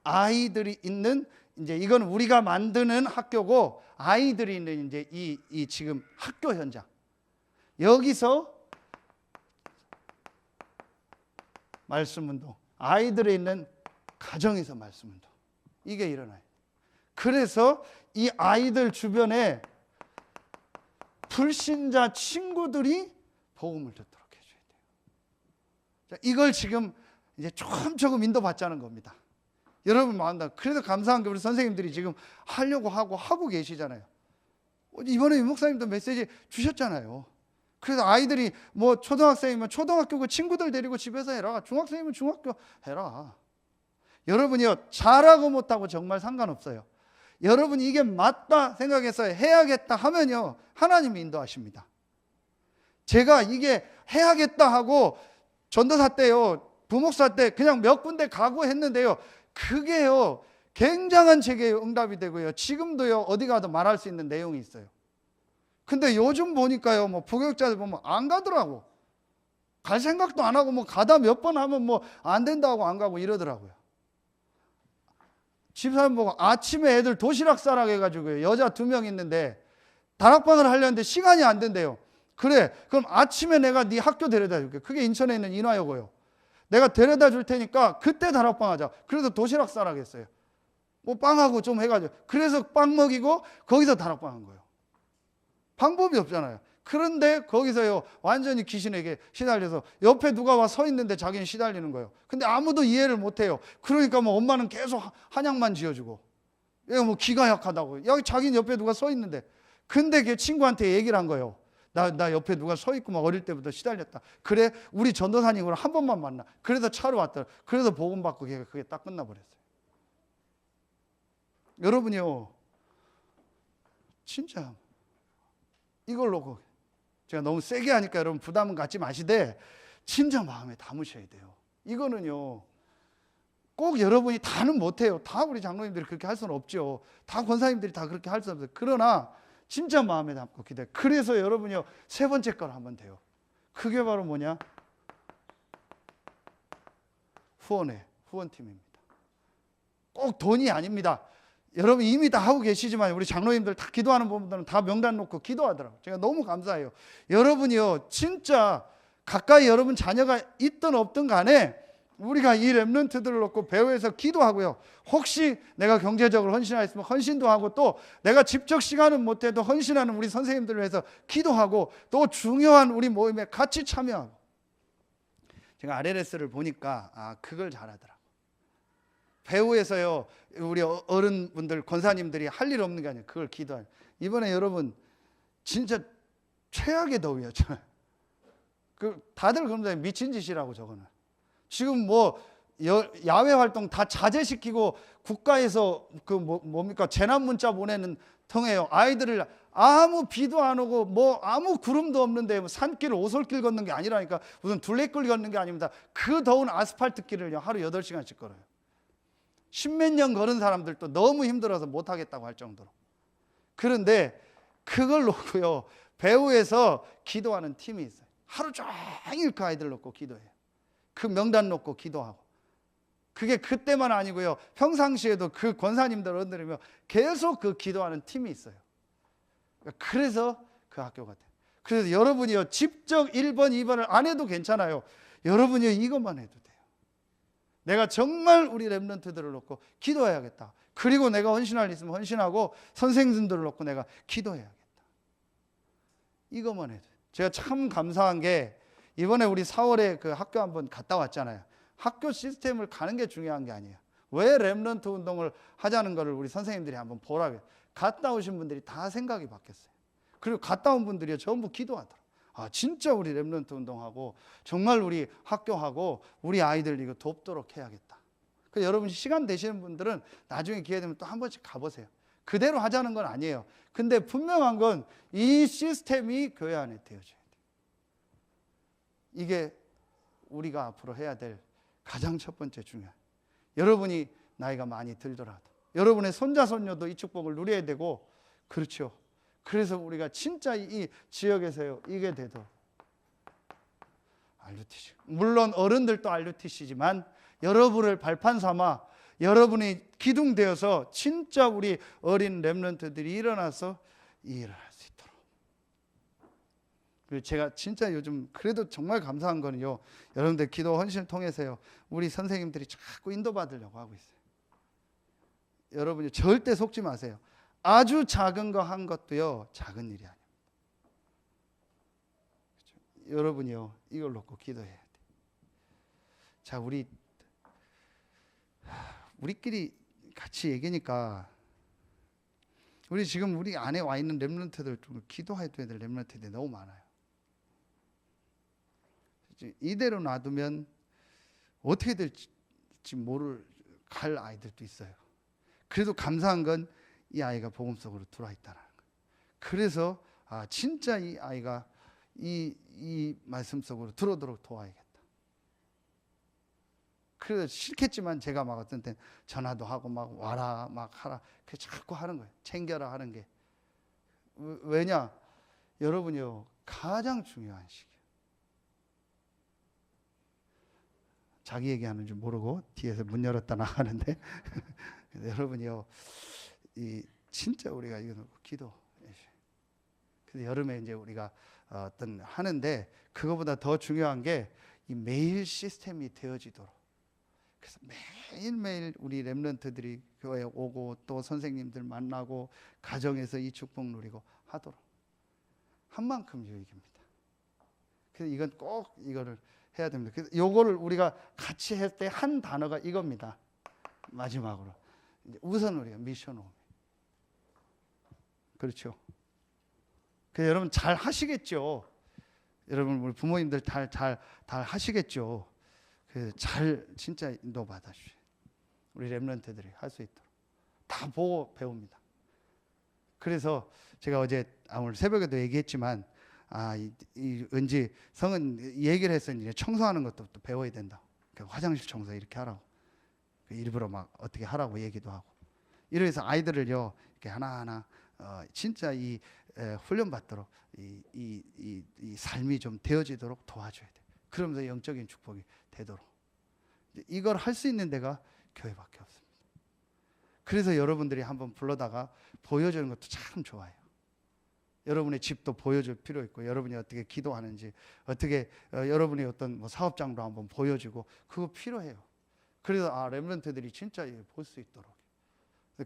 아이들이 있는 이제 이건 우리가 만드는 학교고 아이들이 있는 이제 이 지금 학교 현장 여기서 말씀 운동 아이들이 있는 가정에서 말씀 운동 이게 일어나요. 그래서 이 아이들 주변에 불신자 친구들이 복음을 듣도록 해줘야 돼요. 자, 이걸 지금 이제 조금 인도받자는 겁니다. 여러분 마음다. 그래도 감사한 게 우리 선생님들이 지금 하려고 하고 계시잖아요. 이번에 유 목사님도 메시지 주셨잖아요. 그래서 아이들이 뭐 초등학생이면 초등학교 그 친구들 데리고 집에서 해라. 중학생이면 중학교 해라. 여러분이요 잘하고 못하고 정말 상관없어요. 여러분이 이게 맞다 생각해서 해야겠다 하면요 하나님이 인도하십니다. 제가 이게 해야겠다 하고 전도사 때요 부목사 때 그냥 몇 군데 가고 했는데요 그게요 굉장한 제게 응답이 되고요 지금도요 어디 가도 말할 수 있는 내용이 있어요. 근데 요즘 보니까요 뭐 부교육자들 보면 안 가더라고. 갈 생각도 안 하고 뭐 가다 몇 번 하면 뭐 안 된다고 안 가고 이러더라고요. 집사람 보고 아침에 애들 도시락 싸라고 해가지고 여자 2명 있는데 다락방을 하려는데 시간이 안 된대요. 그래 그럼 아침에 내가 네 학교 데려다 줄게. 그게 인천에 있는 인화여고요. 내가 데려다 줄 테니까 그때 다락방 하자. 그래서 도시락 싸라고 했어요. 뭐 빵하고 좀 해가지고 그래서 빵 먹이고 거기서 다락방 한 거예요. 방법이 없잖아요. 그런데 거기서요 완전히 귀신에게 시달려서 옆에 누가 와 서 있는데 자기는 시달리는 거예요. 근데 아무도 이해를 못해요. 그러니까 뭐 엄마는 계속 한약만 지어주고 얘가 뭐 기가 약하다고. 여기 자기는 옆에 누가 서 있는데 근데 걔 친구한테 얘기를 한 거예요. 나 옆에 누가 서 있고 막 어릴 때부터 시달렸다. 그래 우리 전도사님으로 한 번만 만나. 그래서 차로 왔더라. 그래서 복음 받고 걔가 그게 딱 끝나버렸어요. 여러분이요 진짜 이걸 놓고 제가 너무 세게 하니까 여러분 부담은 갖지 마시되 진짜 마음에 담으셔야 돼요. 이거는요 꼭 여러분이 다는 못해요. 다 우리 장로님들이 그렇게 할 수는 없죠. 다 권사님들이 다 그렇게 할 수는 없어요. 그러나 진짜 마음에 담고 기도해. 그래서 여러분이요 세 번째 걸 하면 돼요. 그게 바로 뭐냐? 후원팀입니다. 꼭 돈이 아닙니다. 여러분 이미 다 하고 계시지만 우리 장로님들 다 기도하는 분들은 다 명단 놓고 기도하더라고요. 제가 너무 감사해요. 여러분이요 진짜 가까이 여러분 자녀가 있든 없든 간에 우리가 이 렘넌트들을 놓고 배후에서 기도하고요. 혹시 내가 경제적으로 헌신하였으면 헌신도 하고 또 내가 직접 시간은 못해도 헌신하는 우리 선생님들을 위해서 기도하고 또 중요한 우리 모임에 같이 참여하고. 제가 RLS를 보니까 그걸 잘하더라고요. 배후에서요 우리 어른분들 권사님들이 할 일 없는 게 아니에요. 그걸 기도하는. 이번에 여러분 진짜 최악의 더위야. 다들 그런데 미친 짓이라고 저거는. 지금 뭐 야외 활동 다 자제시키고 국가에서 뭡니까 재난 문자 보내는 통해요. 아이들을 아무 비도 안 오고 뭐 아무 구름도 없는데 뭐 산길 오솔길 걷는 게 아니라니까 무슨 둘레길 걷는 게 아닙니다. 그 더운 아스팔트 길을요 하루 8시간씩 걸어요. 십몇 년 걸은 사람들도 너무 힘들어서 못 하겠다고 할 정도로. 그런데 그걸 놓고요 배후에서 기도하는 팀이 있어요. 하루 종일 그 아이들 놓고 기도해요. 그 명단 놓고 기도하고. 그게 그때만 아니고요 평상시에도 그 권사님들 어른들이며 계속 그 기도하는 팀이 있어요. 그래서 그 학교가 돼요. 그래서 여러분이요 직접 1번 2번을 안 해도 괜찮아요. 여러분이요 이것만 해도 돼요. 내가 정말 우리 렘넌트들을 놓고 기도해야겠다. 그리고 내가 헌신할 일 있으면 헌신하고 선생님들을 놓고 내가 기도해야겠다. 이것만 해도 돼요. 제가 참 감사한 게 이번에 우리 4월에 그 학교 한번 갔다 왔잖아요. 학교 시스템을 가는 게 중요한 게 아니에요. 왜 렘넌트 운동을 하자는 거를 우리 선생님들이 한번 보라고요. 갔다 오신 분들이 다 생각이 바뀌었어요. 그리고 갔다 온 분들이 전부 기도하더라고요. 진짜 우리 렘넌트 운동하고 정말 우리 학교하고 우리 아이들 이거 돕도록 해야겠다. 그래서 여러분 시간 되시는 분들은 나중에 기회 되면 또 한 번씩 가보세요. 그대로 하자는 건 아니에요. 근데 분명한 건 이 시스템이 교회 안에 되어져야 돼요. 이게 우리가 앞으로 해야 될 가장 첫 번째 중요한. 여러분이 나이가 많이 들더라도 여러분의 손자 손녀도 이 축복을 누려야 되고 그렇죠. 그래서 우리가 진짜 이 지역에서요 이게 돼도 RUTC 물론 어른들도 RUTC지만 여러분을 발판 삼아 여러분이 기둥되어서 진짜 우리 어린 렘넌트들이 일어나서 이 일을 할 수 있도록. 그리고 제가 진짜 요즘 그래도 정말 감사한 거는요 여러분들 기도 헌신을 통해서요 우리 선생님들이 자꾸 인도받으려고 하고 있어요. 여러분이 절대 속지 마세요. 아주 작은 거 한 것도요 작은 일이 아닙니다. 그렇죠? 여러분이요 이걸 놓고 기도해야 돼요. 자 우리끼리 같이 얘기니까 우리 지금 우리 안에 와 있는 렘넌트들 좀 기도해야 될 렘넌트들이 너무 많아요. 이대로 놔두면 어떻게 될지 모를 갈 아이들도 있어요. 그래도 감사한 건 이 아이가 복음 속으로 들어와 있다는 거예요. 그래서 진짜 이 아이가 이 말씀 속으로 들어오도록 도와야겠다. 그래서 싫겠지만 제가 막 어떤 때 전화도 하고 막 와라 막 하라 그 자꾸 하는 거예요. 챙겨라 하는 게. 왜냐? 여러분이요 가장 중요한 시기예요. 자기 얘기하는 줄 모르고 뒤에서 문 열었다 나가는데 여러분이요 진짜 우리가 이거 놓고 기도. 그래서 여름에 이제 우리가 어떤 하는데 그거보다 더 중요한 게 이 매일 시스템이 되어지도록. 그래서 매일매일 우리 렘넌트들이 교회에 오고 또 선생님들 만나고 가정에서 이 축복 누리고 하도록 한 만큼 유익입니다. 그래서 이건 꼭 이거를 해야 됩니다. 그래서 요거를 우리가 같이 할 때 한 단어가 이겁니다. 마지막으로 우선 우리가 미션 홈. 그렇죠. 그래서 여러분 잘 하시겠죠. 여러분 우리 부모님들 잘 하시겠죠. 그래서 잘 진짜 인도 받아주세요. 우리 렘넌트들이 할 수 있도록 다 보고 배웁니다. 그래서 제가 어제 오늘 새벽에도 얘기했지만 이 은지 성은 얘기를 했으니 청소하는 것도 또 배워야 된다. 그러니까 화장실 청소 이렇게 하라고. 일부러 막 어떻게 하라고 얘기도 하고. 이래서 아이들을요 이렇게 하나하나 진짜 이 훈련 받도록 이 삶이 좀 되어지도록 도와줘야 돼. 그러면서 영적인 축복이 되도록. 이걸 할 수 있는 데가 교회밖에 없습니다. 그래서 여러분들이 한번 불러다가 보여주는 것도 참 좋아요. 여러분의 집도 보여줄 필요 있고, 여러분이 어떻게 기도하는지, 어떻게 여러분의 어떤 뭐 사업장도 한번 보여주고, 그거 필요해요. 그래서 렘넌트들이 진짜 볼 수 있도록.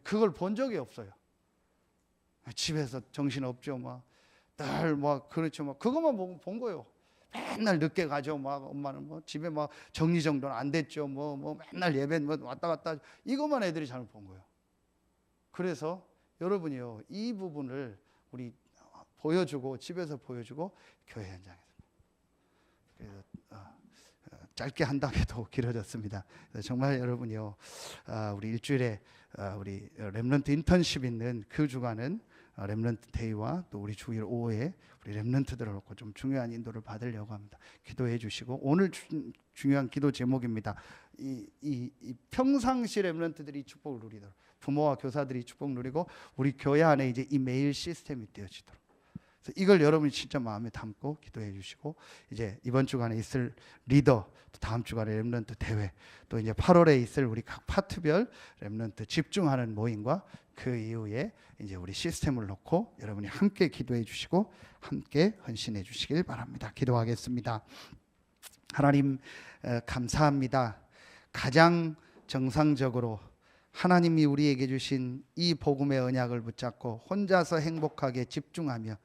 그걸 본 적이 없어요. 집에서 정신 없죠, 늘 그렇죠, 그것만 본 거예요. 맨날 늦게 가죠, 엄마는 집에 정리정돈 안 됐죠, 맨날 예배 왔다 갔다, 이것만 애들이 잘못 본 거예요. 그래서 여러분이요, 이 부분을 우리 보여주고, 집에서 보여주고, 교회 현장에서. 그래서 짧게 한다고 해도 길어졌습니다. 정말 여러분이요, 우리 일주일에 우리 렘넌트 인턴십 있는 그 주간은 렘넌트 데이와 또 우리 주일 오후에 우리 렘넌트들을 놓고 좀 중요한 인도를 받으려고 합니다. 기도해 주시고, 오늘 중요한 기도 제목입니다. 이 평상시 렘넌트들이 축복을 누리도록, 부모와 교사들이 축복 누리고, 우리 교회 안에 이제 이 메일 시스템이 되어지도록. 그래서 이걸 여러분이 진짜 마음에 담고 기도해 주시고, 이제 이번 주간에 있을 리더, 또 다음 주간에 렘넌트 대회, 또 이제 8월에 있을 우리 각 파트별 렘넌트 집중하는 모임과 그 이후에 이제 우리 시스템을 놓고 여러분이 함께 기도해 주시고 함께 헌신해 주시길 바랍니다. 기도하겠습니다. 하나님, 감사합니다. 가장 정상적으로 하나님이 우리에게 주신 이 복음의 언약을 붙잡고 혼자서 행복하게 집중하며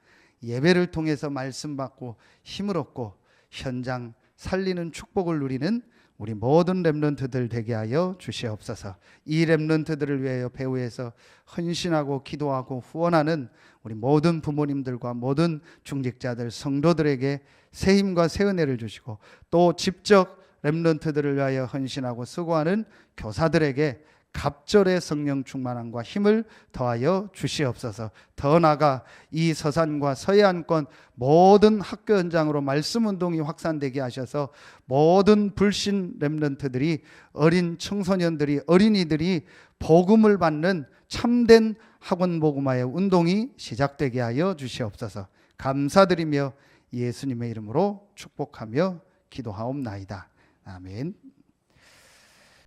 예배를 통해서 말씀 받고 힘을 얻고 현장 살리는 축복을 누리는 우리 모든 렘넌트들 되게 하여 주시옵소서. 이 렘넌트들을 위하여 배후에서 헌신하고 기도하고 후원하는 우리 모든 부모님들과 모든 중직자들, 성도들에게 새 힘과 새 은혜를 주시고, 또 직접 렘넌트들을 위하여 헌신하고 수고하는 교사들에게 갑절의 성령 충만함과 힘을 더하여 주시옵소서. 더 나아가 이 서산과 서해안권 모든 학교 현장으로 말씀 운동이 확산되게 하셔서 모든 불신 렘넌트들이, 어린 청소년들이, 어린이들이 복음을 받는 참된 학원 복음화의 운동이 시작되게 하여 주시옵소서. 감사드리며 예수님의 이름으로 축복하며 기도하옵나이다. 아멘.